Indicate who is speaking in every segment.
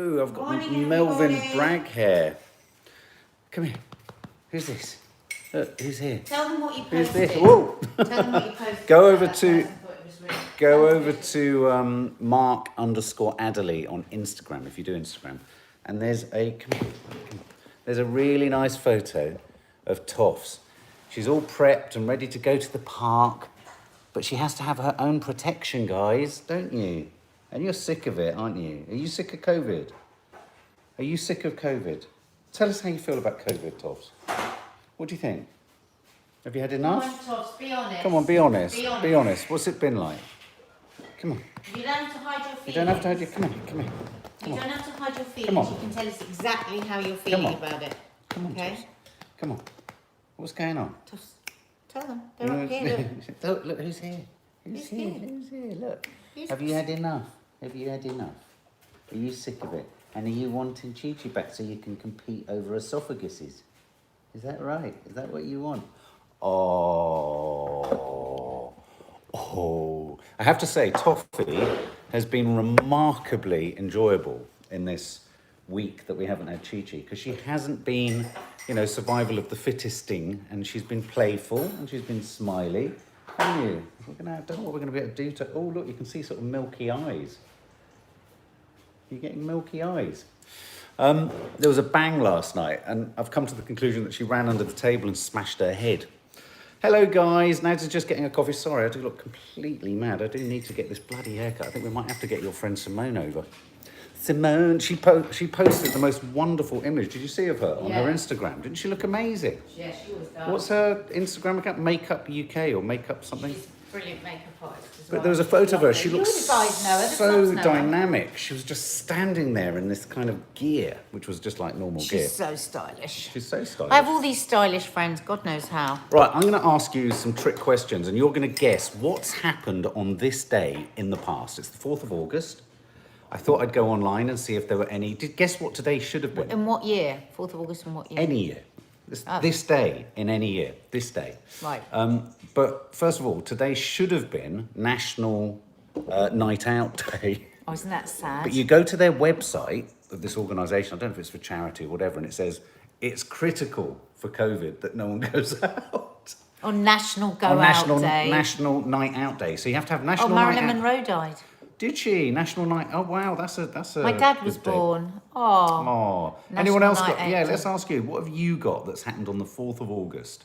Speaker 1: Hello, I've got
Speaker 2: Morning,
Speaker 1: Melvin
Speaker 2: everybody.
Speaker 1: Bragg here. Come here. Who's this? Look, who's here?
Speaker 2: Tell them what you
Speaker 1: Who's
Speaker 2: posted.
Speaker 1: this? Whoa!
Speaker 2: Tell them what you posted.
Speaker 1: Go over
Speaker 2: That
Speaker 1: to-
Speaker 2: person thought it was real.
Speaker 1: Go over to Mark_Adderley on Instagram if you do Instagram, and there's a really nice photo of Toffs. She's all prepped and ready to go to the park, but she has to have her own protection, guys, don't you? And you're sick of it, aren't you? Are you sick of COVID? Are you sick of COVID? Tell us how you feel about COVID, Toffs. What do you think? Have you had enough?
Speaker 2: Come on, Toffs, be honest.
Speaker 1: Come on, be honest.
Speaker 2: Be honest.
Speaker 1: Be honest. What's it been like? Come on.
Speaker 2: You don't have to hide your feelings.
Speaker 1: You don't have to hide your... Come here, come here.
Speaker 2: You don't have to hide your feelings.
Speaker 1: Come on.
Speaker 2: You can tell us exactly how you're feeling
Speaker 1: on.
Speaker 2: about it.
Speaker 1: Come on,
Speaker 2: Okay?
Speaker 1: Toffs. Come on. What's going on?
Speaker 2: Toffs, tell them. They're up here.
Speaker 1: Look, look, who's here?
Speaker 2: Who's here?
Speaker 1: Who's here? Look.
Speaker 2: Who's-
Speaker 1: Have you had enough? Have you had enough? Are you sick of it? And are you wanting Chi-Chi back so you can compete over esophaguses? Is that right? Is that what you want? Oh. I have to say, Toffee has been remarkably enjoyable in this week that we haven't had Chi-Chi, because she hasn't been, you know, survival of the fittesting, and she's been playful and she's been smiley. Haven't you? I don't know what we're going to be able to do to... Oh, look, you can see sort of milky eyes. You're getting milky eyes. There was a bang last night, and I've come to the conclusion that she ran under the table and smashed her head. Hello, guys. Nadia's just getting a coffee. Sorry, I do look completely mad. I do need to get this bloody haircut. I think we might have to get your friend Simone over. Simone, she posted the most wonderful image. Did you see of her on her Instagram? Didn't she look amazing?
Speaker 2: Yeah, she was done.
Speaker 1: What's her Instagram account? Makeup UK or Makeup something?
Speaker 2: She's a brilliant makeup artist as well.
Speaker 1: But there was a photo of her. She
Speaker 2: You
Speaker 1: looked
Speaker 2: guys know her, the
Speaker 1: so
Speaker 2: clubs know her.
Speaker 1: dynamic. She was just standing there in this kind of gear, which was just like normal gear.
Speaker 2: She's so stylish.
Speaker 1: She's so stylish.
Speaker 2: I have all these stylish friends, God knows how.
Speaker 1: Right, I'm going to ask you some trick questions, and you're going to guess what's happened on this day in the past. It's the 4th of August. I thought I'd go online and see if there were any... Guess what today should have been?
Speaker 2: In what year? 4th of August in what year?
Speaker 1: Any year. This day in any year. This day.
Speaker 2: Right.
Speaker 1: But first of all, today should have been National Night Out Day.
Speaker 2: Oh, isn't that sad?
Speaker 1: But you go to their website of this organisation, I don't know if it's for charity or whatever, and it says it's critical for COVID that no one goes out.
Speaker 2: On National Go Out Day.
Speaker 1: National Night Out Day. So you have to have National Night Out.
Speaker 2: Marilyn Monroe died.
Speaker 1: Did she? National Night... Oh, wow, that's a
Speaker 2: My dad was
Speaker 1: good day.
Speaker 2: born. Oh.
Speaker 1: Oh. Anyone
Speaker 2: National
Speaker 1: else got...
Speaker 2: Night
Speaker 1: Yeah,
Speaker 2: Out
Speaker 1: let's
Speaker 2: Day.
Speaker 1: ask you. What have you got that's happened on the 4th of August?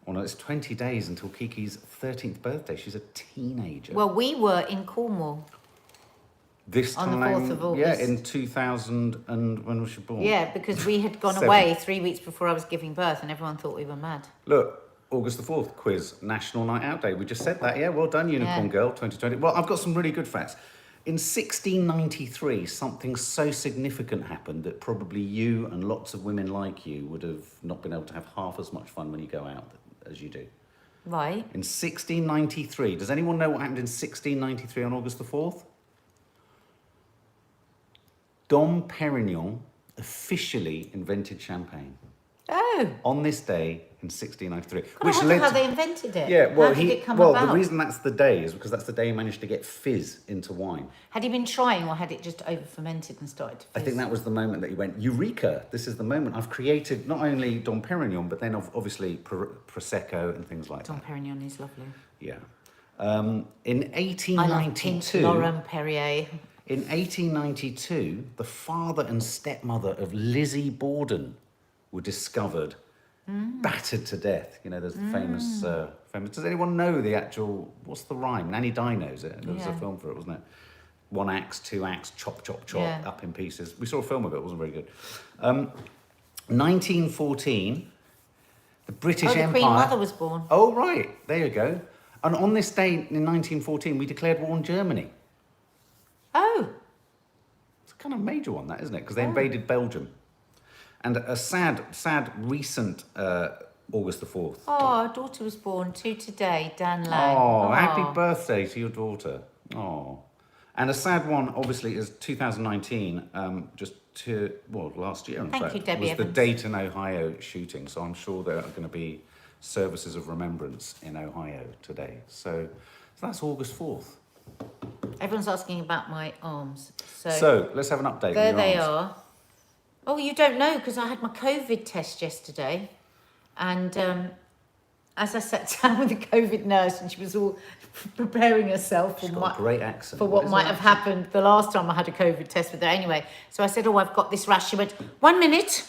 Speaker 1: Oh, no, it's 20 days until Kiki's 13th birthday. She's a teenager.
Speaker 2: Well, we were in Cornwall.
Speaker 1: This
Speaker 2: on
Speaker 1: time...
Speaker 2: the 4th of August.
Speaker 1: Yeah, in 2000 and... When was she born?
Speaker 2: Yeah, because we had gone
Speaker 1: 7.
Speaker 2: away 3 weeks before I was giving birth and everyone thought we were mad.
Speaker 1: Look, August the 4th, quiz, National Night Out Day. We just said that, yeah? Well done, Unicorn
Speaker 2: Yeah.
Speaker 1: Girl, 2020. Well, I've got some really good facts. In 1693, something so significant happened that probably you and lots of women like you would have not been able to have half as much fun when you go out as you do.
Speaker 2: Right.
Speaker 1: In 1693, does anyone know what happened in 1693 on August the 4th? Dom Perignon officially invented champagne.
Speaker 2: Oh.
Speaker 1: On this day in 1693.
Speaker 2: God, I wonder how they invented it.
Speaker 1: Yeah, well,
Speaker 2: how did it come
Speaker 1: well,
Speaker 2: about?
Speaker 1: the reason that's the day is because that's the day he managed to get fizz into wine.
Speaker 2: Had he been trying or had it just over fermented and started to fizz?
Speaker 1: I think that was the moment that he went, Eureka, this is the moment. I've created not only Dom Perignon, but then obviously Prosecco and things like
Speaker 2: Dom
Speaker 1: that.
Speaker 2: Perignon is lovely.
Speaker 1: Yeah. In
Speaker 2: I love pink Laurent Perrier.
Speaker 1: In 1892, the father and stepmother of Lizzie Borden were discovered, battered to death. You know, there's the famous... Does anyone know the actual... What's the rhyme? Nanny Di knows it. There was a film for it, wasn't it? 1 axe, 2 axe, chop, chop, chop,
Speaker 2: Yeah.
Speaker 1: up in pieces. We saw a film of it. It wasn't very good. 1914, the British
Speaker 2: Oh, the
Speaker 1: Empire...
Speaker 2: Queen Mother was born.
Speaker 1: Oh, right. There you go. And on this day in 1914, we declared war on Germany.
Speaker 2: Oh.
Speaker 1: It's a kind of major one, that, isn't it? Because they invaded Belgium. And a sad recent August the 4th.
Speaker 2: Oh, our daughter was born too today, Dan Lang.
Speaker 1: Oh, happy birthday to your daughter. Oh. And a sad one, obviously, is 2019, last year, in
Speaker 2: Thank
Speaker 1: fact,
Speaker 2: you, Debbie
Speaker 1: was the
Speaker 2: Evans.
Speaker 1: Dayton, Ohio shooting. So I'm sure there are going to be services of remembrance in Ohio today. So that's August 4th.
Speaker 2: Everyone's asking about my arms.
Speaker 1: So let's have an update.
Speaker 2: There
Speaker 1: on your
Speaker 2: they
Speaker 1: arms.
Speaker 2: are. Oh, you don't know because I had my COVID test yesterday. And as I sat down with the COVID nurse and she was all preparing herself
Speaker 1: She's
Speaker 2: for,
Speaker 1: got a great accent.
Speaker 2: for what
Speaker 1: is
Speaker 2: might
Speaker 1: her
Speaker 2: have
Speaker 1: accent?
Speaker 2: happened the last time I had a COVID test with her. Anyway, so I said, oh, I've got this rash. She went, 1 minute.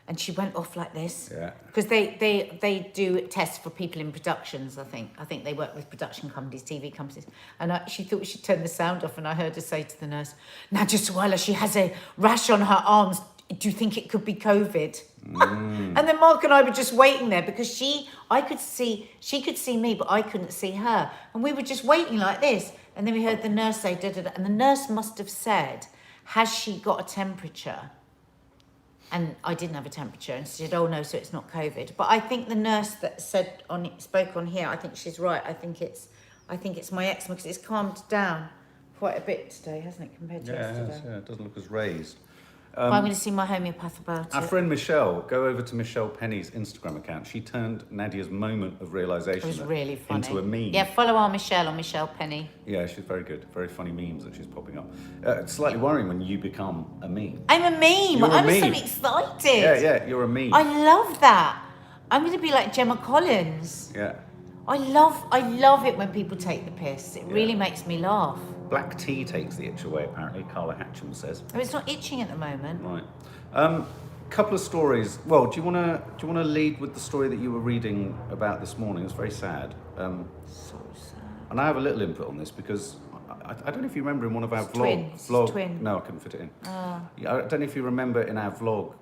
Speaker 2: And she went off like this.
Speaker 1: Yeah.
Speaker 2: Because they do tests for people in productions, I think. I think they work with production companies, TV companies. And she thought she'd turn the sound off. And I heard her say to the nurse, now just Sawalha, she has a rash on her arms. Do you think it could be COVID? And then Mark and I were just waiting there because she could see me, but I couldn't see her. And we were just waiting like this. And then we heard the nurse say, da, da, da. And the nurse must have said, has she got a temperature? And I didn't have a temperature. And she said, oh no, so it's not COVID. But I think the nurse that spoke on here, I think she's right. I think it's my eczema because it's calmed down quite a bit today, hasn't it, compared to yesterday?
Speaker 1: Yeah, it doesn't look as raised.
Speaker 2: But I'm going to see my homeopath about
Speaker 1: Our
Speaker 2: it.
Speaker 1: friend Michelle, go over to Michelle Penny's Instagram account. She turned Nadia's moment of realisation
Speaker 2: It was really funny.
Speaker 1: into a meme.
Speaker 2: Yeah, follow our Michelle on Michelle Penny.
Speaker 1: Yeah, she's very good. Very funny memes that she's popping up. It's slightly worrying when you become a meme.
Speaker 2: I'm a meme.
Speaker 1: You're a
Speaker 2: I'm
Speaker 1: meme.
Speaker 2: so excited.
Speaker 1: Yeah, you're a meme.
Speaker 2: I love that. I'm going to be like Gemma Collins.
Speaker 1: Yeah.
Speaker 2: I love it when people take the piss. It really makes me laugh.
Speaker 1: Black tea takes the itch away, apparently, Carla Hatcham says.
Speaker 2: Oh, it's not itching at the moment.
Speaker 1: Right. Couple of stories. Well, do you wanna lead with the story that you were reading about this morning? It was very sad.
Speaker 2: So sad.
Speaker 1: And I have a little input on this because I don't know if you remember in one of our
Speaker 2: It's twin. It's
Speaker 1: vlog.
Speaker 2: twin.
Speaker 1: No, I couldn't fit it in.
Speaker 2: Oh.
Speaker 1: Yeah, I don't know if you remember in our vlog,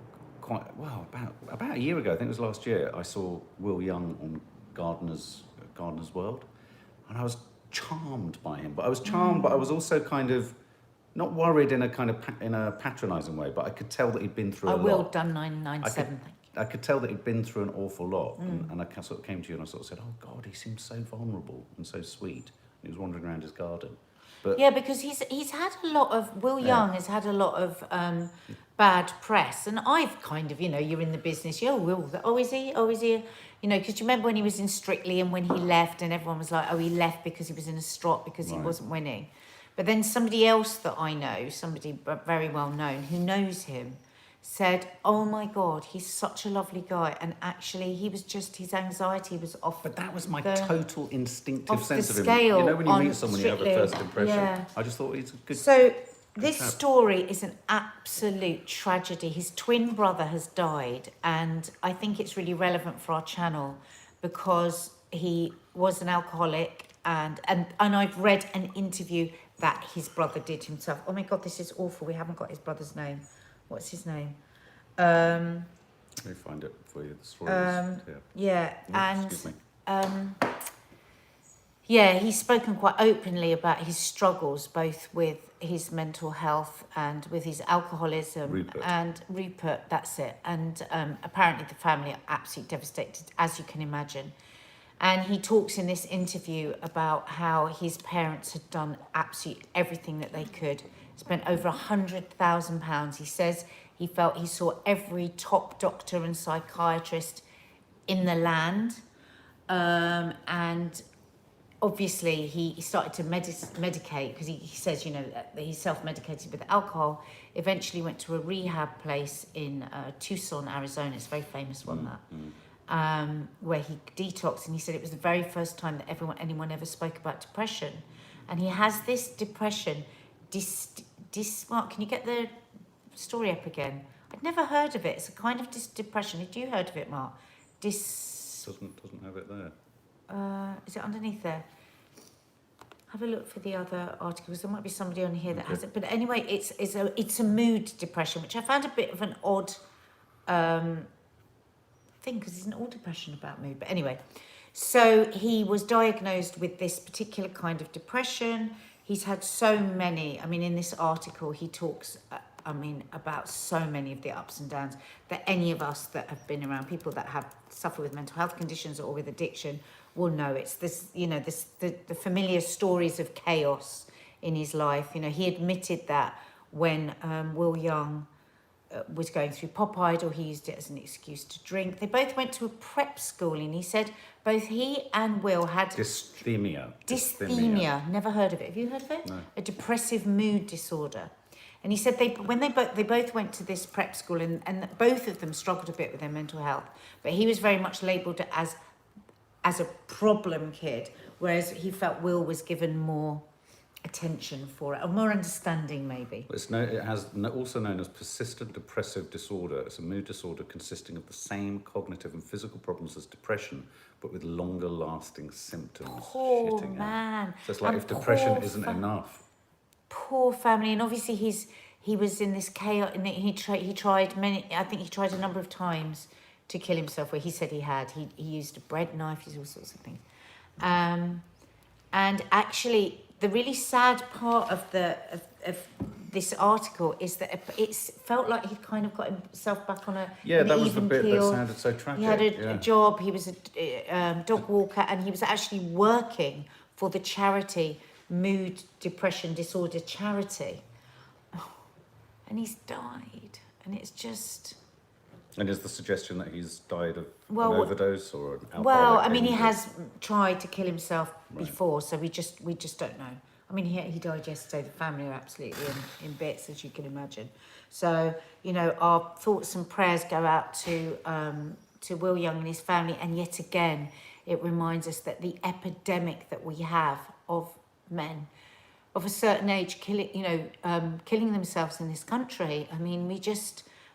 Speaker 1: about a year ago. I think it was last year. I saw Will Young on Gardener's World, and I was charmed by him. But I was charmed, but I was also kind of not worried in a kind of in a patronising way. But I could tell that he'd been through a lot.
Speaker 2: Will done 997.
Speaker 1: I could tell that he'd been through an awful lot, and I sort of came to you and I sort of said, "Oh God, he seems so vulnerable and so sweet." He was wandering around his garden, but
Speaker 2: Yeah, because he's had a lot of Will Young has had a lot of bad press, and I've kind of you're in the business. Is he? Because you remember when he was in Strictly and when he left, and everyone was like, oh, he left because he was in a strop because he wasn't winning. But then somebody else that I know, somebody very well known who knows him, said, oh my God, he's such a lovely guy. And actually, he was just, his anxiety was off.
Speaker 1: But that was my total instinctive
Speaker 2: off
Speaker 1: sense
Speaker 2: the
Speaker 1: of him.
Speaker 2: scale
Speaker 1: You know, when you
Speaker 2: on
Speaker 1: meet someone, you have a
Speaker 2: Strictly.
Speaker 1: first impression.
Speaker 2: Yeah.
Speaker 1: I just thought he's a good.
Speaker 2: So this
Speaker 1: chap.
Speaker 2: story is an absolute tragedy. His twin brother has died, and I think it's really relevant for our channel because he was an alcoholic, and I've read an interview that his brother did himself. Oh my God, this is awful. We haven't got his brother's name. What's his name?
Speaker 1: Let me find it for you. The story is here.
Speaker 2: Yeah, and
Speaker 1: Excuse me.
Speaker 2: he's spoken quite openly about his struggles, both with his mental health and with his alcoholism. Rupert, that's it. And apparently the family are absolutely devastated, as you can imagine. And he talks in this interview about how his parents had done absolutely everything that they could, spent over £100,000. He says he felt he saw every top doctor and psychiatrist in the land. And obviously he started to medicate because he says, that he's self-medicated with alcohol. Eventually went to a rehab place in Tucson, Arizona. It's a very famous one, where he detoxed, and he said it was the very first time that anyone ever spoke about depression. And he has this depression, Mark, can you get the story up again? I'd never heard of it. It's a kind of depression. Had you heard of it, Mark?
Speaker 1: Doesn't have it there.
Speaker 2: Is it underneath there? Have a look for the other articles. There might be somebody on here that has it. But anyway, it's a mood depression, which I found a bit of an odd thing because isn't all depression about mood? But anyway, so he was diagnosed with this particular kind of depression. He's had so many. I mean, in this article, he talks. About so many of the ups and downs that any of us that have been around people that have suffer with mental health conditions or with addiction will know. It's this, the familiar stories of chaos in his life. He admitted that when Will Young was going through pop idol. He used it as an excuse to drink. They both went to a prep school, and he said both he and Will had dysthymia. Never heard of it. Have you heard of it?
Speaker 1: No.
Speaker 2: A depressive mood disorder. And he said they both went to this prep school, and both of them struggled a bit with their mental health. But he was very much labelled as a problem kid, whereas he felt Will was given more attention for it, or more understanding maybe.
Speaker 1: Also known as persistent depressive disorder. It's a mood disorder consisting of the same cognitive and physical problems as depression, but with longer lasting symptoms.
Speaker 2: Poor man.
Speaker 1: So it's like if depression isn't enough.
Speaker 2: Poor family, and obviously he was in this chaos, and he tried a number of times to kill himself, where he said he used a bread knife, all sorts of things. And actually, the really sad part of this article is that it felt like he'd kind of got himself back on an
Speaker 1: that was the
Speaker 2: even
Speaker 1: bit
Speaker 2: keel.
Speaker 1: that sounded so tragic.
Speaker 2: He had a job. He was a dog walker, and he was actually working for the charity Mood Depression Disorder Charity. And he's died, and it's just.
Speaker 1: And is the suggestion that he's died of an overdose or an alcoholic?
Speaker 2: Well, I mean, he has tried to kill himself before, so we just don't know. I mean, he died yesterday. The family are absolutely in bits, as you can imagine. So, our thoughts and prayers go out to Will Young and his family. And yet again, it reminds us that the epidemic that we have of men of a certain age killing themselves in this country. I mean,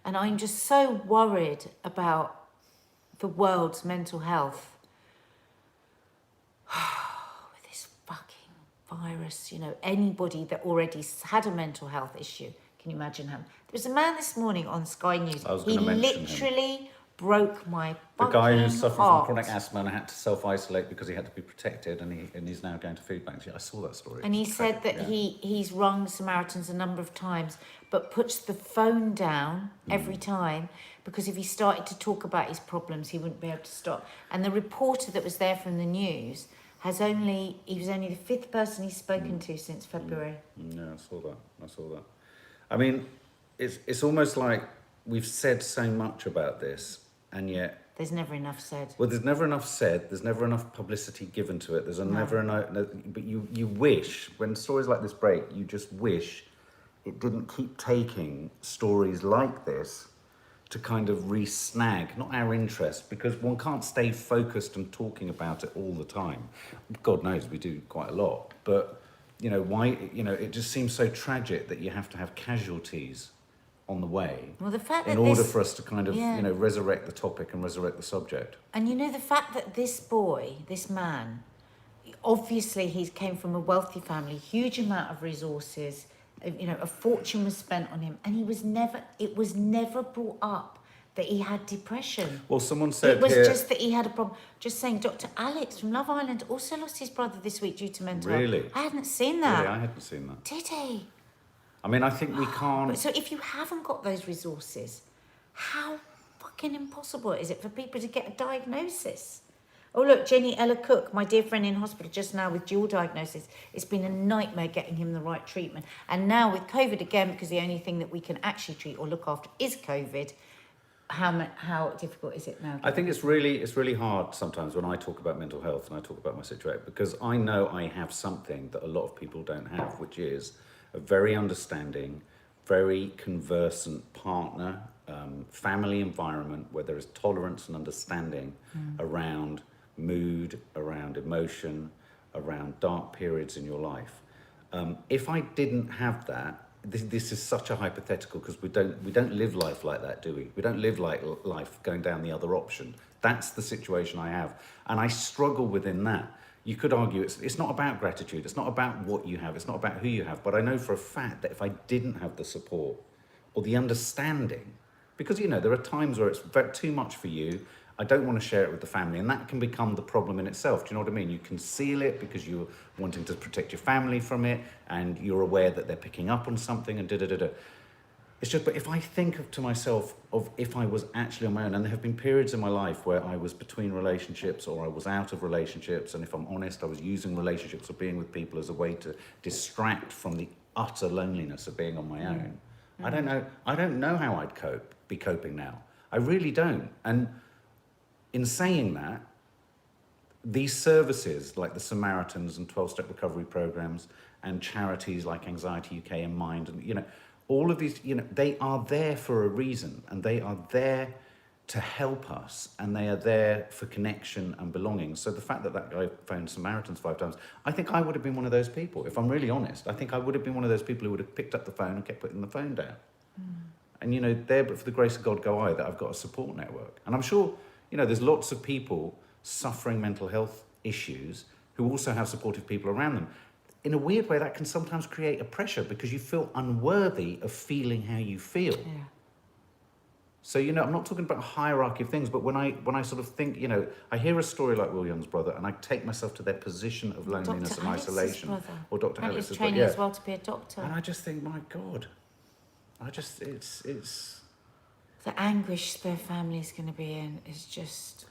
Speaker 2: and I'm just so worried about the world's mental health with this fucking virus. Anybody that already had a mental health issue, can you imagine him? There was a man this morning on Sky News. He literally broke my
Speaker 1: the guy who's suffering
Speaker 2: heart.
Speaker 1: from chronic asthma and had to self-isolate because he had to be protected, and he's now going to food banks. Yeah, I saw that story.
Speaker 2: And he said that he's rung Samaritans a number of times, but puts the phone down every time, because if he started to talk about his problems, he wouldn't be able to stop. And the reporter that was there from the news he was only the fifth person he's spoken to since February.
Speaker 1: Yeah, I saw that. I mean, it's almost like we've said so much about this, and yet
Speaker 2: there's never enough said.
Speaker 1: Well, there's never enough said. There's never enough publicity given to it. Never enough. But you wish, when stories like this break, you just wish it didn't keep taking stories like this to kind of re-snag, not our interest, because one can't stay focused and talking about it all the time. God knows we do quite a lot, but why? It just seems so tragic that you have to have casualties on the way,
Speaker 2: well, the fact that
Speaker 1: in order for us to kind of resurrect the topic and resurrect the subject.
Speaker 2: And the fact that this man, obviously he came from a wealthy family, huge amount of resources, a fortune was spent on him, and it was never brought up that he had depression.
Speaker 1: Well, someone said
Speaker 2: it was just that he had a problem. Just saying, Dr. Alex from Love Island also lost his brother this week due to mental health.
Speaker 1: Really?
Speaker 2: I hadn't seen that.
Speaker 1: Really, I hadn't seen that.
Speaker 2: Did he?
Speaker 1: I mean, I think we can't.
Speaker 2: So if you haven't got those resources, how fucking impossible is it for people to get a diagnosis? Oh, look, Jenny Ella Cook, my dear friend in hospital just now with dual diagnosis. It's been a nightmare getting him the right treatment. And now with COVID again, because the only thing that we can actually treat or look after is COVID, how difficult is it now?
Speaker 1: I think it's really hard sometimes when I talk about mental health and I talk about my situation, because I know I have something that a lot of people don't have, which is a very understanding, very conversant partner, family environment where there is tolerance and understanding around mood, around emotion, around dark periods in your life. If I didn't have that, this is such a hypothetical, because we don't live life like that, do we? We don't live like life going down the other option. That's the situation I have, and I struggle within that. You could argue it's not about gratitude, it's not about what you have, it's not about who you have, but I know for a fact that if I didn't have the support or the understanding, because there are times where it's too much for you, I don't want to share it with the family, and that can become the problem in itself. Do you know what I mean? You conceal it because you're wanting to protect your family from it, and you're aware that they're picking up on something, and da-da-da-da. It's just, but if I think to myself of if I was actually on my own, and there have been periods in my life where I was between relationships or I was out of relationships, and if I'm honest, I was using relationships or being with people as a way to distract from the utter loneliness of being on my own. I don't know how I'd be coping now. I really don't. And in saying that, these services like the Samaritans and 12-step recovery programs and charities like Anxiety UK and Mind, and all of these, they are there for a reason, and they are there to help us, and they are there for connection and belonging. So the fact that guy phoned Samaritans 5 times, I think I would have been one of those people. If I'm really honest, I think I would have been one of those people who would have picked up the phone and kept putting the phone down. And there, but for the grace of God go I, that I've got a support network. And I'm sure, there's lots of people suffering mental health issues who also have supportive people around them. In a weird way, that can sometimes create a pressure because you feel unworthy of feeling how you feel.
Speaker 2: Yeah.
Speaker 1: So, I'm not talking about a hierarchy of things, but when I sort of think, I hear a story like Will Young's brother, and I take myself to their position of loneliness and isolation.
Speaker 2: Or
Speaker 1: Dr. Ellis's
Speaker 2: brother. Training as well to be a doctor.
Speaker 1: And I just think, my God, it's...
Speaker 2: The anguish their family's going to be in is just...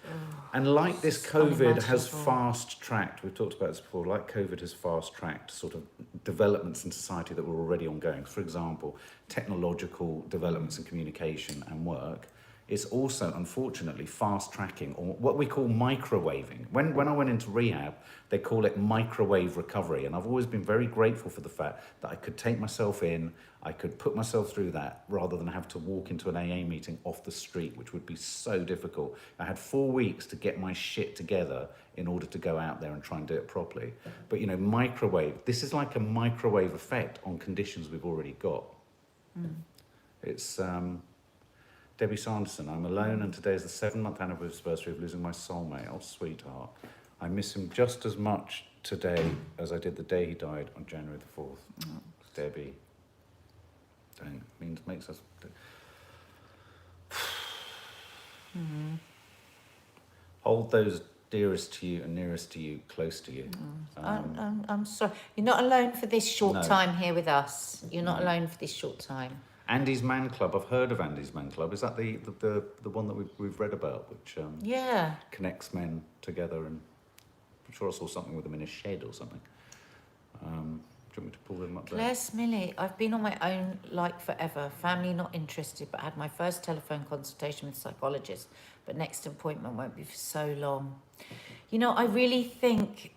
Speaker 1: and like this, COVID has fast-tracked, we've talked about this before, like COVID has fast-tracked sort of developments in society that were already ongoing. For example, technological developments in communication and work. It's also, unfortunately, fast-tracking, or what we call microwaving. When I went into rehab, they call it microwave recovery. And I've always been very grateful for the fact that I could take myself in, I could put myself through that, rather than have to walk into an AA meeting off the street, which would be so difficult. I had 4 weeks to get my shit together in order to go out there and try and do it properly. But, microwave, this is like a microwave effect on conditions we've already got. It's... Debbie Sanderson, I'm alone, and today is the 7-month anniversary of losing my soulmate. Oh, sweetheart. I miss him just as much today as I did the day he died on January the 4th. Debbie. Makes us... Hold those dearest to you and nearest to you close to you.
Speaker 2: I'm sorry. You're not alone for this short time here with us. You're not alone for this short time.
Speaker 1: Andy's Man Club. I've heard of Andy's Man Club. Is that the one that we've read about, which connects men together? And I'm sure I saw something with them in a shed or something. Do you want me to pull them up there?
Speaker 2: Claire Smillie, I've been on my own like forever. Family not interested, but had my first telephone consultation with a psychologist. But next appointment won't be for so long. I really think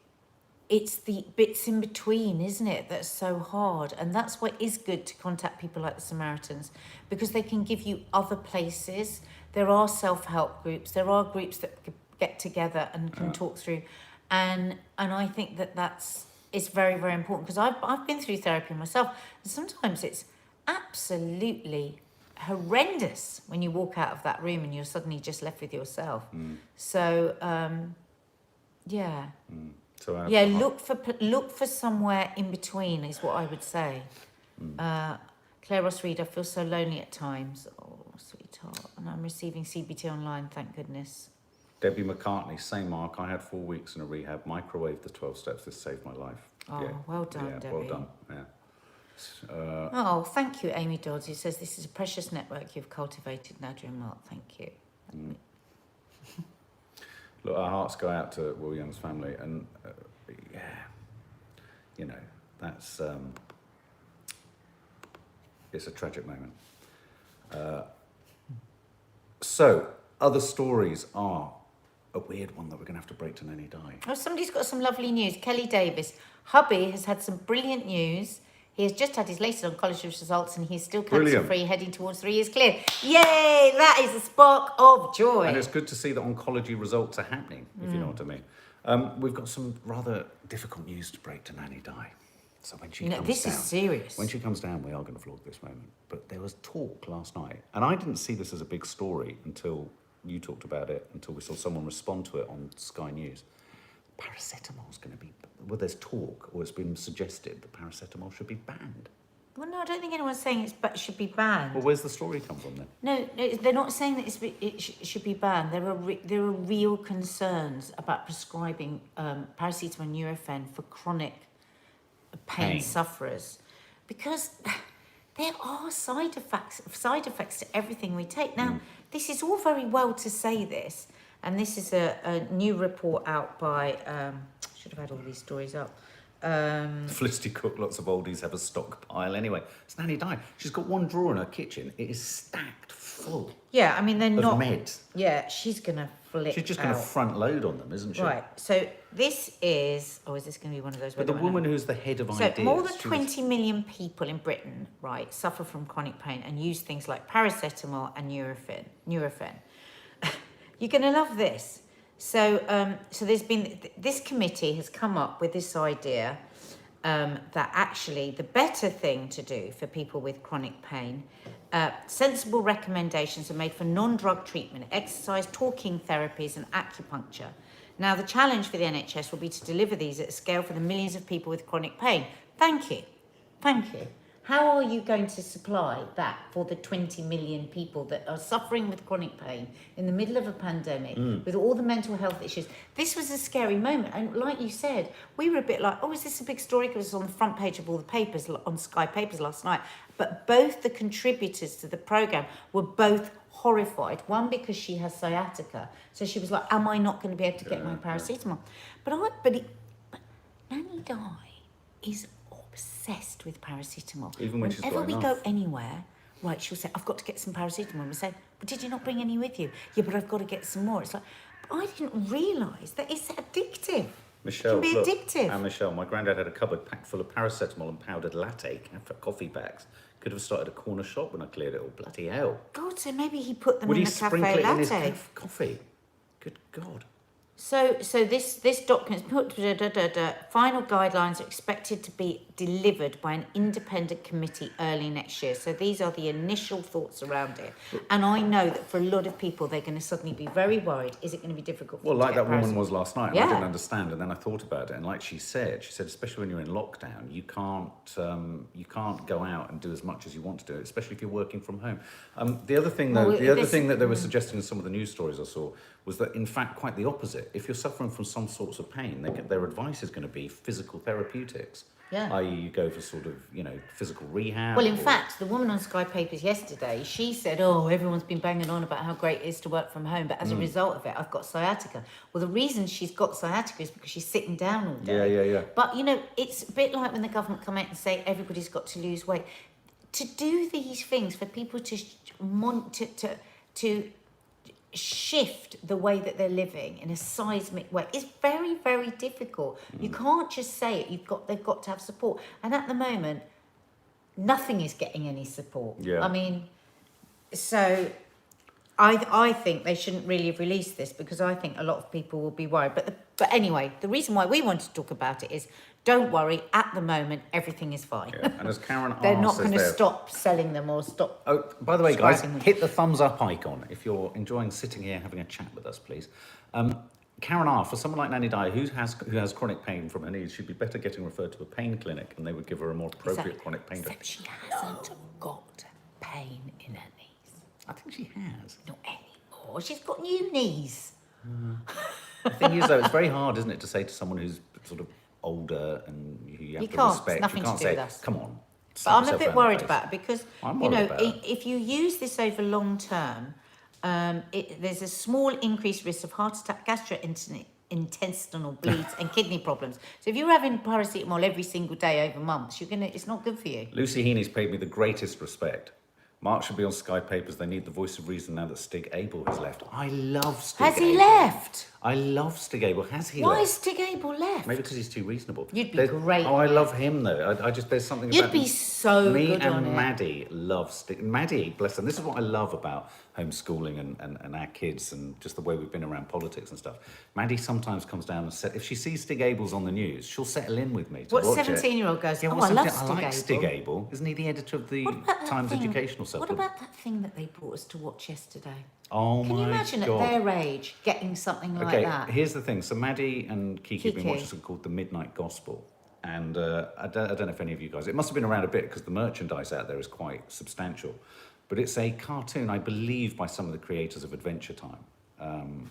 Speaker 2: it's the bits in between, isn't it, that's so hard. And that's why it is good to contact people like the Samaritans, because they can give you other places. There are self-help groups. There are groups that get together and can talk through. And I think it's very, very important, because I've been through therapy myself. And sometimes it's absolutely horrendous when you walk out of that room and you're suddenly just left with yourself. So, yeah.
Speaker 1: So
Speaker 2: look for somewhere in between is what I would say. Claire Ross Reed, I feel so lonely at times. Oh, sweetheart. And I'm receiving CBT online, thank goodness.
Speaker 1: Debbie McCartney, same Mark. I had 4 weeks in a rehab, microwave the 12 steps. This saved my life.
Speaker 2: Oh, well done, Debbie.
Speaker 1: Well done. Yeah.
Speaker 2: Oh, thank you, Amy Dodds, who says this is a precious network you've cultivated, Nadia and Mark. Thank you.
Speaker 1: Look, our hearts go out to Will Young's family, and that's it's a tragic moment. So, other stories are a weird one that we're going to have to break to Nanny Di.
Speaker 2: Oh, somebody's got some lovely news. Kelly Davis. Hubby has had some brilliant news. He has just had his latest oncology results, and he's still cancer-free, heading towards 3 years clear. Yay! That is a spark of joy.
Speaker 1: And it's good to see that oncology results are happening, if you know what I mean. We've got some rather difficult news to break to Nanny Di. So when she comes down...
Speaker 2: This is serious.
Speaker 1: When she comes down, we are going to vlog this moment. But there was talk last night, and I didn't see this as a big story until you talked about it, until we saw someone respond to it on Sky News. Paracetamol is going to be... Well, there's talk, or it's been suggested that paracetamol should be banned.
Speaker 2: Well, no, I don't think anyone's saying it should be banned.
Speaker 1: Well, where's the story come from then?
Speaker 2: No, they're not saying that it should be banned. There are real concerns about prescribing paracetamol and Nurofen for chronic pain sufferers, because there are side effects to everything we take. Now, this is all very well to say this, and this is a new report out by, should have had all these stories up,
Speaker 1: Felicity cooked lots of oldies, have a stockpile anyway. It's Nanny Di. She's got one drawer in her kitchen. It is stacked full
Speaker 2: Yeah, I mean, they're
Speaker 1: of
Speaker 2: not...
Speaker 1: meds.
Speaker 2: Yeah, she's going to flip
Speaker 1: She's just going to
Speaker 2: out.
Speaker 1: front load on them, isn't she?
Speaker 2: Right, so this is... Oh, is this going to be one of those...
Speaker 1: But the woman who's the head of
Speaker 2: So
Speaker 1: ideas...
Speaker 2: more than 20 million people in Britain, right, suffer from chronic pain and use things like paracetamol and Nurofen. You're going to love this. So, so there's been... This committee has come up with this idea that actually the better thing to do for people with chronic pain, sensible recommendations are made for non-drug treatment, exercise, talking therapies and acupuncture. Now, the challenge for the NHS will be to deliver these at a scale for the millions of people with chronic pain. Thank you. Thank you. How are you going to supply that for the 20 million people that are suffering with chronic pain in the middle of a pandemic with all the mental health issues? This was a scary moment. And like you said, we were a bit like, oh, is this a big story? Because it's on the front page of all the papers, on Sky Papers last night. But both the contributors to the programme were both horrified. One, because she has sciatica. So she was like, am I not going to be able to get my paracetamol? But Nanny Di is obsessed with paracetamol.
Speaker 1: Even when she's got
Speaker 2: Whenever we
Speaker 1: enough.
Speaker 2: go anywhere, right, she'll say, I've got to get some paracetamol. And we say, but did you not bring any with you? Yeah, but I've got to get some more. It's like, but I didn't realise that it's addictive.
Speaker 1: Michelle,
Speaker 2: It can be
Speaker 1: look,
Speaker 2: addictive.
Speaker 1: And Michelle, my granddad had a cupboard packed full of paracetamol and powdered latte for coffee bags. Could have started a corner shop when I cleared it all. Bloody hell.
Speaker 2: God, so maybe he put them
Speaker 1: Would
Speaker 2: in
Speaker 1: he
Speaker 2: the cafe
Speaker 1: sprinkle it in his
Speaker 2: latte.
Speaker 1: coffee? Good God.
Speaker 2: So this document put final guidelines are expected to be delivered by an independent committee early next year. So these are the initial thoughts around it. And I know that for a lot of people, they're going to suddenly be very worried. Is it going to be difficult for
Speaker 1: Well,
Speaker 2: them
Speaker 1: like
Speaker 2: to
Speaker 1: that
Speaker 2: get
Speaker 1: woman
Speaker 2: paracetamol?
Speaker 1: was last night, and
Speaker 2: Yeah.
Speaker 1: I didn't understand, and then I thought about it, and like she said, especially when you're in lockdown, you can't go out and do as much as you want to do, especially if you're working from home. The other thing, though,
Speaker 2: Well,
Speaker 1: the other
Speaker 2: this-
Speaker 1: thing that they were suggesting in some of the news stories I saw was that, in fact, quite the opposite. If you're suffering from some sorts of pain, their advice is going to be physical therapeutics.
Speaker 2: Yeah.
Speaker 1: I.e., you go for sort of, physical rehab.
Speaker 2: Well, in
Speaker 1: or-
Speaker 2: fact, the woman on Sky Papers yesterday, she said, oh, everyone's been banging on about how great it is to work from home, but as a result of it, I've got sciatica. Well, the reason she's got sciatica is because she's sitting down all day.
Speaker 1: Yeah.
Speaker 2: But, it's a bit like when the government come out and say everybody's got to lose weight. To do these things, for people to shift the way that they're living in a seismic way is very, very difficult. You can't just say it. They've got to have support. And at the moment, nothing is getting any support.
Speaker 1: Yeah.
Speaker 2: I mean, so I think they shouldn't really have released this because I think a lot of people will be worried. But anyway, the reason why we wanted to talk about it is, don't worry, at the moment, everything is fine.
Speaker 1: Yeah. And as Karen
Speaker 2: They're
Speaker 1: R.
Speaker 2: not
Speaker 1: says
Speaker 2: going to
Speaker 1: there-
Speaker 2: stop selling them or stop.
Speaker 1: Oh, by the way, guys,
Speaker 2: Subscribing them.
Speaker 1: hit the thumbs up icon if you're enjoying sitting here having a chat with us, please. Karen R, for someone like Nanny Di, who has chronic pain from her knees, she'd be better getting referred to a pain clinic, and they would give her a more appropriate chronic pain.
Speaker 2: Except she hasn't got pain in her knees.
Speaker 1: I think she has.
Speaker 2: Not anymore. She's got new knees.
Speaker 1: The thing is, though, it's very hard, isn't it, to say to someone who's sort of older and you have
Speaker 2: You
Speaker 1: to
Speaker 2: can't. It's
Speaker 1: respect.
Speaker 2: nothing
Speaker 1: You
Speaker 2: to
Speaker 1: can't
Speaker 2: do
Speaker 1: say,
Speaker 2: with us.
Speaker 1: come on.
Speaker 2: But
Speaker 1: slap
Speaker 2: I'm a
Speaker 1: yourself
Speaker 2: bit
Speaker 1: round the
Speaker 2: worried
Speaker 1: face.
Speaker 2: about it because,
Speaker 1: I'm worried about it.
Speaker 2: if you use this over long term, there's a small increased risk of heart attack, gastrointestinal bleeds and kidney problems. So if you're having paracetamol every single day over months, it's not good for you.
Speaker 1: Lucy Heaney's paid me the greatest respect. Mark should be on Sky Papers. They need the voice of reason now that Stig Abel has left. I love Stig
Speaker 2: Has
Speaker 1: Abel.
Speaker 2: he left?
Speaker 1: I love Stig Abel. Has he
Speaker 2: Why
Speaker 1: left?
Speaker 2: is Stig Abel left?
Speaker 1: Maybe because he's too reasonable.
Speaker 2: You'd be great.
Speaker 1: Oh, I love him though. I just there's something
Speaker 2: You'd
Speaker 1: about
Speaker 2: be so
Speaker 1: me
Speaker 2: good
Speaker 1: and
Speaker 2: on it.
Speaker 1: Maddie love Stig. Maddie, bless them. This is what I love about homeschooling and our kids and just the way we've been around politics and stuff. Maddie sometimes comes down and if she sees Stig Abel's on the news, she'll settle in with me to
Speaker 2: What
Speaker 1: watch it.
Speaker 2: 17-year-old goes,
Speaker 1: Yeah,
Speaker 2: oh,
Speaker 1: well,
Speaker 2: I love
Speaker 1: something-
Speaker 2: Stig
Speaker 1: like Stig
Speaker 2: Abel.
Speaker 1: Abel. Isn't he the editor of the
Speaker 2: What about that
Speaker 1: Times
Speaker 2: thing-
Speaker 1: Educational
Speaker 2: What
Speaker 1: Supplement?
Speaker 2: about that thing that they brought us to watch yesterday?
Speaker 1: Oh
Speaker 2: Can
Speaker 1: my
Speaker 2: you imagine
Speaker 1: God.
Speaker 2: at their age getting something like
Speaker 1: Okay,
Speaker 2: that?
Speaker 1: here's the thing. So Maddie and Kiki have been
Speaker 2: Kiki.
Speaker 1: watching something called The Midnight Gospel. And I don't know if any of you guys... It must have been around a bit because the merchandise out there is quite substantial. But it's a cartoon, I believe, by some of the creators of Adventure Time. And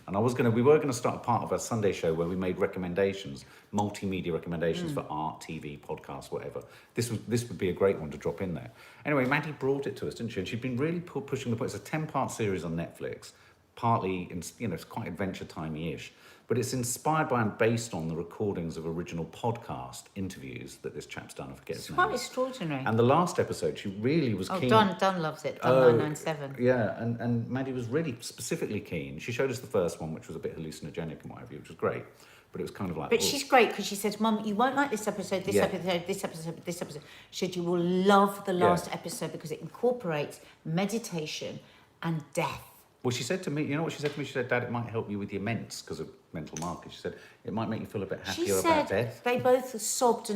Speaker 1: we were going to start a part of our Sunday show where we made recommendations, multimedia recommendations for art, TV, podcasts, whatever. This would be a great one to drop in there. Anyway, Maddie brought it to us, didn't she? And she'd been really pushing the point. It's a 10-part series on Netflix, partly, it's quite Adventure Time-ish. But it's inspired by and based on the recordings of original podcast interviews that this chap's done. I forget his
Speaker 2: It's
Speaker 1: name.
Speaker 2: quite extraordinary.
Speaker 1: And the last episode, she really was keen.
Speaker 2: Don loves it. Don 997.
Speaker 1: Yeah, and Maddie was really specifically keen. She showed us the first one, which was a bit hallucinogenic and what have you, which was great. But it was kind of like...
Speaker 2: But she's great because she said, Mum, you won't like this episode, this episode, this episode, this episode. She said, you will love the last episode because it incorporates meditation and death.
Speaker 1: Well, she said to me, you know what she said to me? She said, Dad, it might help you with your ments because of mental markers. She said, it might make you feel a bit happier about death.
Speaker 2: They both sobbed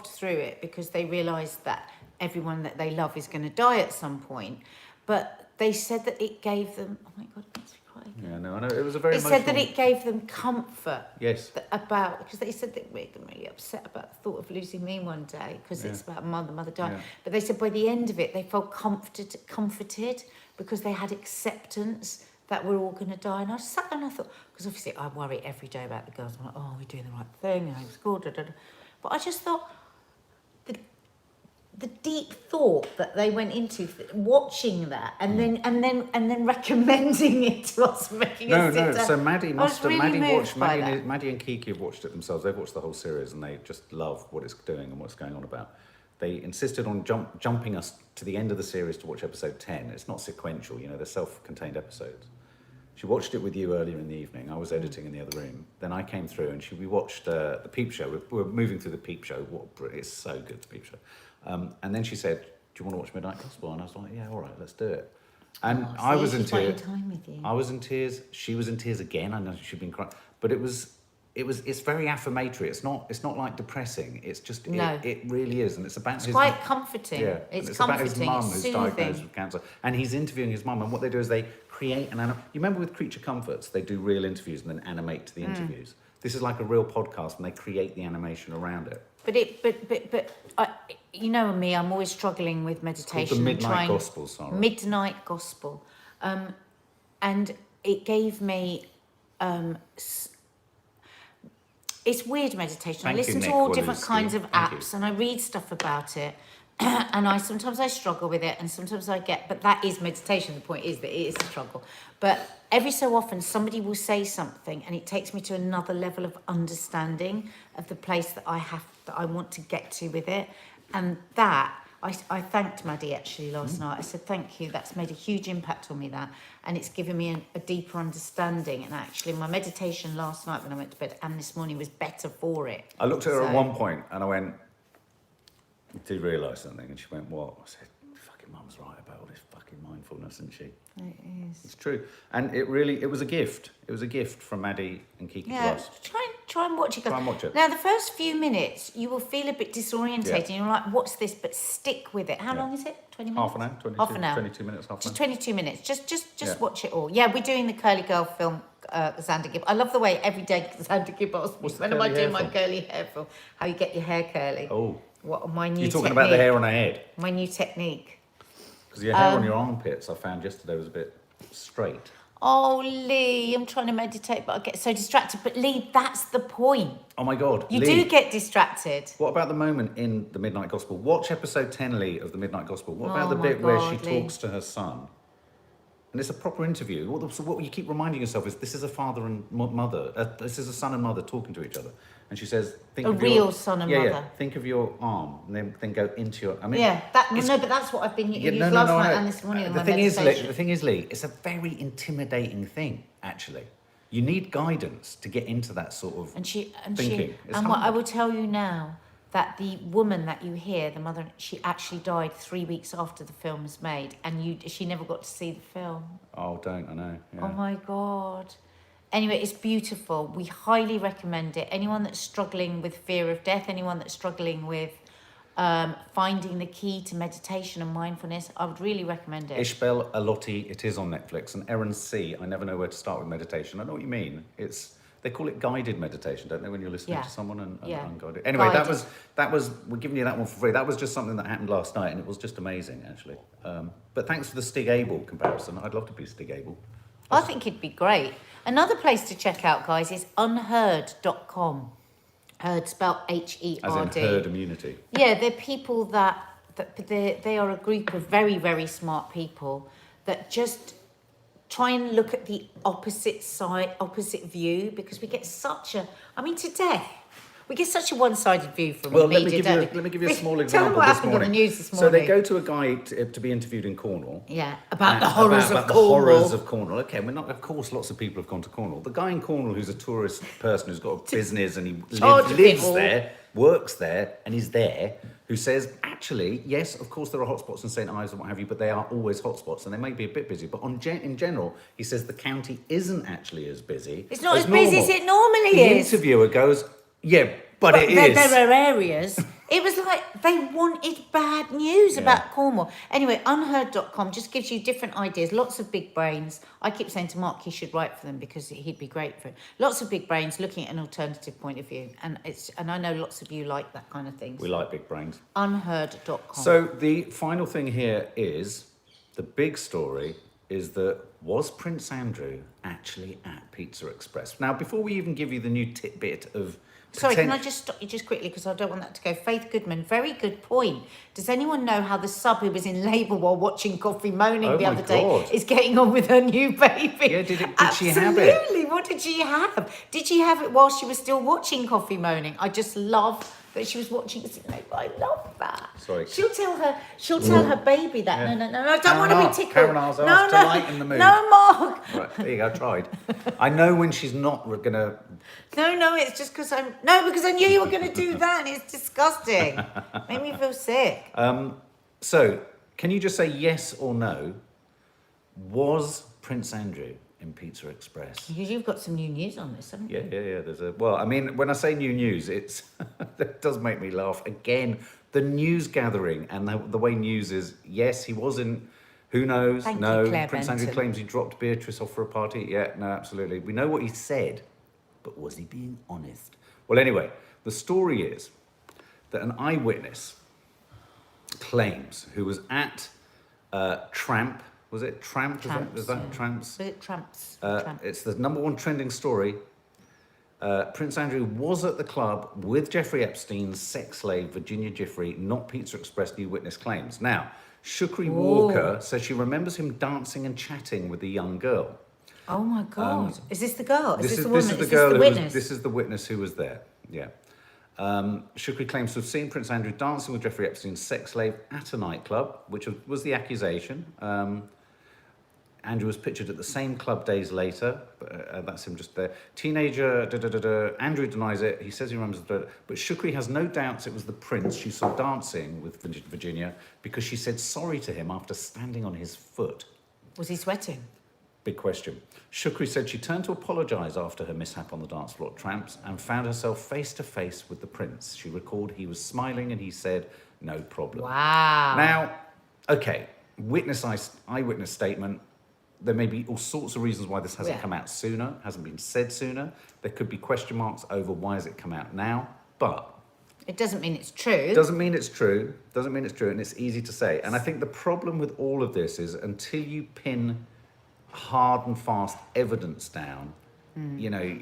Speaker 2: through it because they realised that everyone that they love is going to die at some point. But they said that it gave them... Oh, my God, it makes me cry again.
Speaker 1: Yeah, no, I know. It was a very
Speaker 2: It said that it gave them comfort.
Speaker 1: Yes.
Speaker 2: Because they said that we're really upset about the thought of losing me one day because it's about mother dying.
Speaker 1: Yeah.
Speaker 2: But they said by the end of it, they felt comforted because they had acceptance that we're all going to die. And I sat there and I thought, because obviously I worry every day about the girls. I'm like, oh, we're doing the right thing, and homeschooled, da, da, da. But I just thought, the deep thought that they went into watching that and then recommending it to us, making us sit down.
Speaker 1: So Maddie must have
Speaker 2: Maddie
Speaker 1: Maddie and Kiki have watched it themselves. They've watched the whole series and they just love what it's doing and what's going on about. They insisted on jumping us to the end of the series to watch episode 10. It's not sequential, you know, they're self-contained episodes. She watched it with you earlier in the evening. I was editing in the other room. Then I came through and we watched the Peep Show. We're moving through the Peep Show. It's so good, the Peep Show. And then she said, do you want to watch Midnight Gospel? And I was like, yeah, all right, let's do it. And I was in tears. I was in tears. She was in tears again. I know she'd been crying. But it's very affirmatory. It's not like depressing. It's just, it really is. And it's about his...
Speaker 2: quite comforting.
Speaker 1: Yeah.
Speaker 2: It's
Speaker 1: about his
Speaker 2: comforting,
Speaker 1: mum
Speaker 2: it's
Speaker 1: who's diagnosed
Speaker 2: soothing.
Speaker 1: with cancer. And he's interviewing his mum. And what they do is they create an... You remember with Creature Comforts, they do real interviews and then animate the interviews. This is like a real podcast and they create the animation around it.
Speaker 2: But you know me, I'm always struggling with meditation.
Speaker 1: It's called the Midnight Gospel, sorry.
Speaker 2: Midnight Gospel. And it gave me... it's weird meditation. I listen to all different kinds of apps and I read stuff about it. And sometimes I struggle with it and sometimes I get... But that is meditation. The point is that it is a struggle. But every so often somebody will say something and it takes me to another level of understanding of the place that I want to get to with it. And that, I thanked Maddie actually last night. I said, thank you, that's made a huge impact on me, that. And it's given me a deeper understanding. And actually my meditation last night when I went to bed and this morning was better for it.
Speaker 1: I looked at her at one point and I went, you do realise something? And she went, what? I said, fucking mum's right about all this fucking mindfulness, isn't she?
Speaker 2: It is.
Speaker 1: It's true. And it was a gift. It was a gift from Maddie and Kiki to us.
Speaker 2: Try and watch it.
Speaker 1: Try and watch it.
Speaker 2: Now, the first few minutes, you will feel a bit disorientated. You're like, what's this? But stick with it. How long is it? 20 minutes?
Speaker 1: Half an hour.
Speaker 2: half an hour.
Speaker 1: 22 minutes, half an hour.
Speaker 2: Just 22 minutes. Just watch it all. Yeah, we're doing the Curly Girl film, Xander Gibb. I love the way every day Xander Gibb asks me, when am I doing my curly hair film? How you get your hair curly.
Speaker 1: Oh.
Speaker 2: What my new
Speaker 1: You're talking
Speaker 2: technique.
Speaker 1: about the hair on her head?
Speaker 2: My new technique.
Speaker 1: Because your hair on your armpits, I found yesterday, was a bit straight.
Speaker 2: Oh, Lee, I'm trying to meditate, but I get so distracted. But Lee, that's the point.
Speaker 1: Oh my God,
Speaker 2: You
Speaker 1: Lee,
Speaker 2: do get distracted.
Speaker 1: What about the moment in the Midnight Gospel? Watch episode 10, Lee, of the Midnight Gospel. What about the bit where she talks to her son? And it's a proper interview. What you keep reminding yourself is this is a father and mother. This is a son and mother talking to each other. And she says, think
Speaker 2: A
Speaker 1: of
Speaker 2: real
Speaker 1: your,
Speaker 2: son and
Speaker 1: yeah,
Speaker 2: mother.
Speaker 1: Yeah, think of your arm and then go into your... I mean,
Speaker 2: Yeah, but that's what I've been using last night and this morning in my meditation.
Speaker 1: The thing is, Lee, it's a very intimidating thing, actually. You need guidance to get into that sort of thinking.
Speaker 2: And what I will tell you now, that the woman that you hear, the mother, she actually died 3 weeks after the film was made, and she never got to see the film.
Speaker 1: Oh, I know. Yeah.
Speaker 2: Oh my God. Anyway, it's beautiful. We highly recommend it. Anyone that's struggling with fear of death, anyone that's struggling with finding the key to meditation and mindfulness, I would really recommend it.
Speaker 1: Ishbel Alotti, it is on Netflix, and Erin C. I never know where to start with meditation. I know what you mean. They call it guided meditation, don't they, when you're listening to someone and unguided. Anyway,
Speaker 2: Guided.
Speaker 1: that was we're giving you that one for free. That was just something that happened last night, and it was just amazing, actually. But thanks for the Stig Abel comparison. I'd love to be Stig Abel.
Speaker 2: I think it'd be great. Another place to check out, guys, is unheard.com. Heard spelled H-E-R-D.
Speaker 1: As in herd immunity.
Speaker 2: Yeah, they're people they are a group of very, very smart people that just try and look at the opposite side, opposite view, because we get such a, I mean, today, we get such a one-sided view from the media,
Speaker 1: let me give you a small
Speaker 2: Tell
Speaker 1: example
Speaker 2: them what
Speaker 1: this
Speaker 2: happened
Speaker 1: morning.
Speaker 2: on the news this morning.
Speaker 1: So they go to a guy to be interviewed in Cornwall.
Speaker 2: Yeah, about the
Speaker 1: And
Speaker 2: horrors
Speaker 1: about
Speaker 2: of
Speaker 1: the
Speaker 2: Cornwall.
Speaker 1: horrors of Cornwall. Okay, we're not. Of course, lots of people have gone to Cornwall. The guy in Cornwall who's a tourist person who's got a business and he
Speaker 2: Charge of
Speaker 1: lives
Speaker 2: it all.
Speaker 1: there, works there, and is there, who says, actually, yes, of course there are hotspots in St Ives and what have you, but they are always hotspots and they may be a bit busy. But in general, he says the county isn't actually as busy.
Speaker 2: It's not as busy as it normally
Speaker 1: The
Speaker 2: is.
Speaker 1: interviewer goes, yeah, but it is.
Speaker 2: There are areas. It was like they wanted bad news about Cornwall. Anyway, unheard.com just gives you different ideas. Lots of big brains. I keep saying to Mark he should write for them because he'd be great for it. Lots of big brains looking at an alternative point of view. And I know lots of you like that kind of thing.
Speaker 1: We like big brains.
Speaker 2: Unheard.com.
Speaker 1: So the final thing here is, the big story is that, was Prince Andrew actually at Pizza Express? Now, before we even give you the new tidbit of...
Speaker 2: Sorry, can I just stop you just quickly because I don't want that to go. Faith Goodman, very good point. Does anyone know how the sub who was in labour while watching Coffee Moaning the other day is getting on with her new baby?
Speaker 1: Yeah, did she have it?
Speaker 2: Absolutely. What did she have? Did she have it while she was still watching Coffee Moaning? I just love that she was watching it. I love that.
Speaker 1: Sorry.
Speaker 2: She'll tell her baby that.
Speaker 1: Yeah.
Speaker 2: No, I don't want to be tickled.
Speaker 1: Karen R's asked to lighten the mood.
Speaker 2: No, Mark.
Speaker 1: Right, there you go, I tried. I know when she's not going to...
Speaker 2: No, it's just because because I knew you were going to do that and it's disgusting. Made me feel sick.
Speaker 1: So, can you just say yes or no? Was Prince Andrew in Pizza Express?
Speaker 2: Because you've got some new news on this, haven't you?
Speaker 1: Yeah. Well, I mean, when I say new news, it does make me laugh. Again, the news gathering and the way news is, yes, he was in... Who knows?
Speaker 2: Thank
Speaker 1: no.
Speaker 2: you, Claire
Speaker 1: Prince
Speaker 2: Benton.
Speaker 1: Andrew claims he dropped Beatrice off for a party. Yeah, no, absolutely. We know what he said, but was he being honest? Well, anyway, the story is that an eyewitness claims, who was at Tramp, was it Tramp?
Speaker 2: Tramps,
Speaker 1: Is that
Speaker 2: yeah.
Speaker 1: Tramps?
Speaker 2: Was it Tramps?
Speaker 1: It's the #1 trending story. Prince Andrew was at the club with Jeffrey Epstein's sex slave, Virginia Giuffre, not Pizza Express, new witness claims. Now, Shukri Walker says she remembers him dancing and chatting with a young girl.
Speaker 2: Oh my God! Is this the girl? Is this the woman?
Speaker 1: This is the
Speaker 2: is
Speaker 1: girl
Speaker 2: this the witness?
Speaker 1: this is the witness who was there. Yeah. Shukri claims to have seen Prince Andrew dancing with Jeffrey Epstein's sex slave at a nightclub, which was the accusation. Andrew was pictured at the same club days later, but that's him just there. Teenager, Andrew denies it. He says he remembers but Shukri has no doubts it was the prince she saw dancing with Virginia because she said sorry to him after standing on his foot.
Speaker 2: Was he sweating?
Speaker 1: Big question. Shukri said she turned to apologise after her mishap on the dance floor at Tramps and found herself face to face with the prince. She recalled he was smiling and he said, no problem.
Speaker 2: Wow.
Speaker 1: Now, okay, eyewitness statement. There may be all sorts of reasons why this hasn't come out sooner, hasn't been said sooner. There could be question marks over why has it come out now, but...
Speaker 2: It doesn't mean it's true.
Speaker 1: Doesn't mean it's true, and it's easy to say. And I think the problem with all of this is until you pin hard and fast evidence down, you know,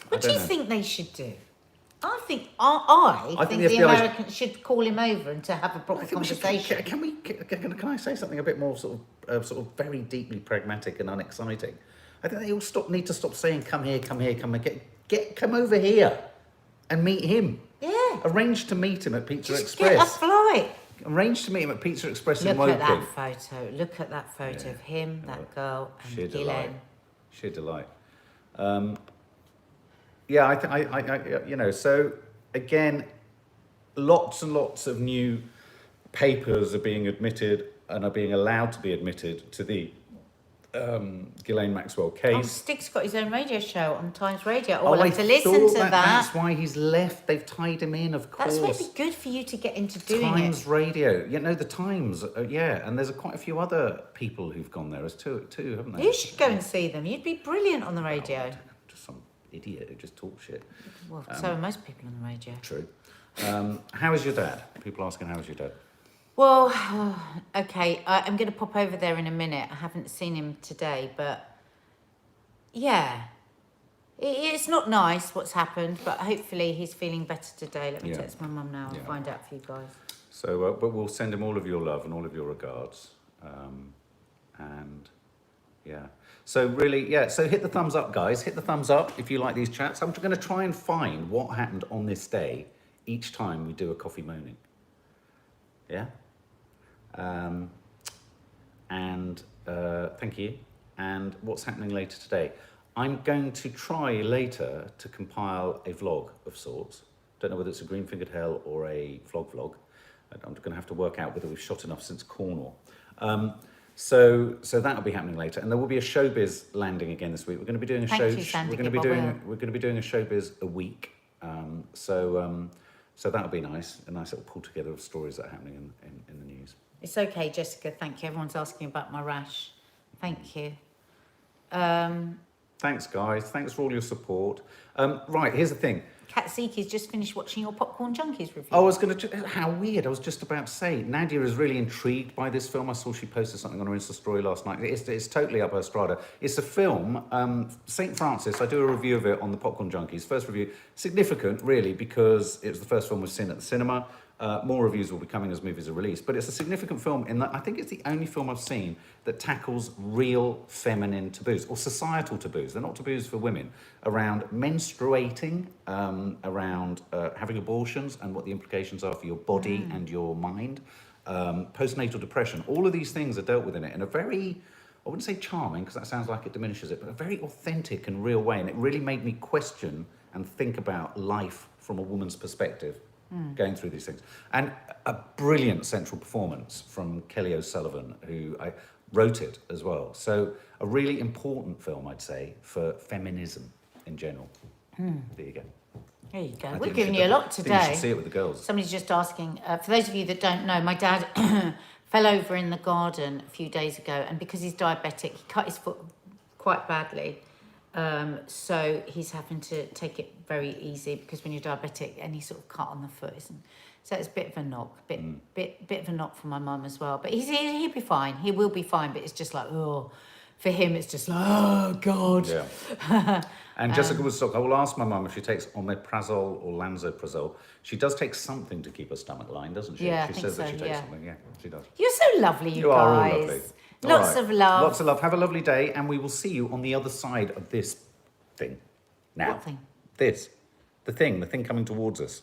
Speaker 2: What do you think they should do? I think the Americans should call him over and to have a proper conversation.
Speaker 1: Can I say something a bit more sort of very deeply pragmatic and unexciting? I think they all need to stop saying come here, come over here and meet him.
Speaker 2: Yeah.
Speaker 1: Arrange to meet him at Pizza
Speaker 2: Just
Speaker 1: Express.
Speaker 2: Get a flight.
Speaker 1: Arrange to meet him at Pizza Express in Woking.
Speaker 2: Look at that photo of him, that girl, and
Speaker 1: Sheer
Speaker 2: Sheer
Speaker 1: delight. Yeah, so again, lots and lots of new papers are being admitted and are being allowed to be admitted to the Ghislaine Maxwell case.
Speaker 2: Oh, Stig's got his own radio show on Times Radio. Oh, we'll have to listen to that.
Speaker 1: That's why he's left. They've tied him in, of course.
Speaker 2: That's really good for you to get into doing
Speaker 1: Times Radio. The Times, and there's quite a few other people who've gone there too, haven't they?
Speaker 2: You should go and see them. You'd be brilliant on the radio.
Speaker 1: Just some idiot who just talks shit.
Speaker 2: Well, so are most people on the radio.
Speaker 1: True. How is your dad? People asking, how is your dad?
Speaker 2: Well, okay, I'm going to pop over there in a minute. I haven't seen him today, but yeah, it's not nice what's happened, but hopefully he's feeling better today. Let me text my mum now and find out for you guys. So,
Speaker 1: but we'll send him all of your love and all of your regards. And Yeah. So really, yeah. So hit the thumbs up, guys. Hit the thumbs up if you like these chats. I'm going to try and find what happened on this day each time we do a coffee moaning. Yeah. And thank you. And what's happening later today? I'm going to try later to compile a vlog of sorts. Don't know whether it's a green-fingered hell or a vlog. I'm going to have to work out whether we've shot enough since Cornwall. So that'll be happening later, and there will be a showbiz landing again this week. We're going to be doing a
Speaker 2: Thank you, Sandy.
Speaker 1: We're going to be doing a showbiz a week. So that'll be nice. A nice little pull together of stories that are happening in the news.
Speaker 2: It's okay, Jessica. Thank you. Everyone's asking about my rash. Thank you.
Speaker 1: Thanks, guys. Thanks for all your support. Right, here's the thing.
Speaker 2: Kat Zeke's just finished watching your Popcorn Junkies review.
Speaker 1: I was going to... How weird. I was just about to say, Nadia is really intrigued by this film. I saw she posted something on her Insta story last night. It's totally up her strata. It's a film, St. Francis. I do a review of it on the Popcorn Junkies. First review. Significant, really, because it was the first film we've seen at the cinema. More reviews will be coming as movies are released, but it's a significant film in that I think it's the only film I've seen that tackles real feminine taboos or societal taboos. They're not taboos for women, around menstruating, around having abortions and what the implications are for your body and your mind, postnatal depression. All of these things are dealt with in it in a very, I wouldn't say charming because that sounds like it diminishes it, but a very authentic and real way. And it really made me question and think about life from a woman's perspective. Going through these things. And a brilliant central performance from Kelly O'Sullivan, who I wrote it as well. So a really important film, I'd say, for feminism in general. There you go.
Speaker 2: There you go. We're giving you a lot today.
Speaker 1: I think you should see it with the girls.
Speaker 2: Somebody's just asking, for those of you that don't know, my dad fell over in the garden a few days ago, and because he's diabetic, he cut his foot quite badly. So he's having to take it very easy because when you're diabetic, any sort of cut on the foot isn't. So it's a bit of a knock, bit of a knock for my mum as well. But he'll be fine. He will be fine. But it's just like, oh, for him, it's just like, oh God.
Speaker 1: Yeah. And Jessica Woodstock, I will ask my mum if she takes omeprazole or lansoprazole. She does take something to keep her stomach lined, doesn't she?
Speaker 2: Yeah,
Speaker 1: she says that she takes something. Yeah, she does.
Speaker 2: You're so lovely, you guys.
Speaker 1: Are all lovely.
Speaker 2: Lots of love.
Speaker 1: Lots of love. Have a lovely day, and we will see you on the other side of this thing. Now.
Speaker 2: What thing?
Speaker 1: This. The thing coming towards us.